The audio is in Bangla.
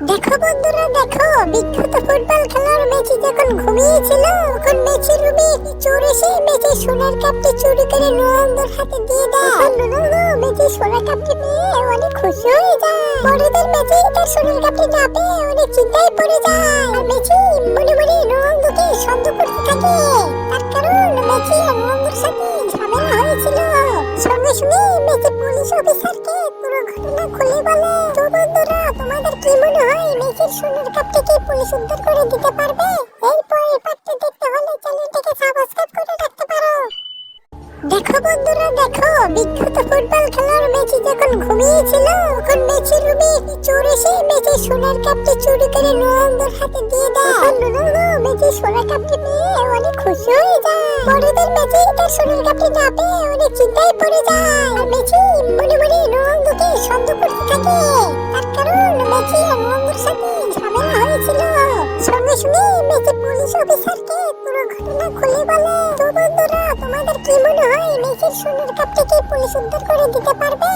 দেখো বন্ধুরা দেখো, বিখ্যাত ফুটবল খেলোয়াড় মেসি যখন ঘুমিয়েছিল তখন মেসির রুমে একটি চোর এসে মেসির সোনার কাপটি চুরি করে রোনালদোর হাতে দিয়ে দেয়। রোনালদো মেসির সোনার কাপটি পেয়ে অনেক খুশি হয়ে যায়। পরের দিন মেসি তার সোনার কাপটি না পেয়ে অনেক চিন্তায় পড়ে যায়। আর মেসি মনে মনে রোনালদোকে সন্দেহ করতে থাকে, তার কারণ মেসি আর রোনালদোর সাথে ঝামেলা হয়েছিল। সঙ্গে সঙ্গে মেসি পুলিশ অফিসারকে পুরো ঘটনা খুলে বলে। তো বন্ধুরা, তোমাদের কি মনে হয় মেসির সোনার কাপটি কি পুলিশ উদ্ধার করে দিতে পারবে? এরপরের পার্টটা দেখতে হলে চ্যানেলটাকে সাবস্ক্রাইব করে রাখতে পারো। দেখো বন্ধুরা দেখো, বিখ্যাত ফুটবল খেলোয়াড় মেসি যখন ঘুমিয়েছিল তখন মেসির রুমে একটি চোর এসে মেসির সোনার কাপটি চুরি করে রোনালদোর হাতে দিয়ে দেয়। রোনালদো মেসির সোনার কাপটি পেয়ে অনেক খুশি হয়ে যায়। পরের দিন মেসি তার সোনার কাপটি না পেয়ে অনেক চিন্তায় পড়ে যায়। আর মেসি মনে মনে রোনালদোকে সন্দেহ করতে থাকে, তার কারণ মেসি আর রোনালদোর সাথে ঝামেলা হয়েছিল। সঙ্গে সঙ্গে মেসি পুলিশ অফিসারকে পুরো ঘটনা খুলে বলে। তো বন্ধুরা, তোমাদের কি মনে হয় মেসির সোনার কাপটি কি পুলিশ উদ্ধার করে দিতে পারবে?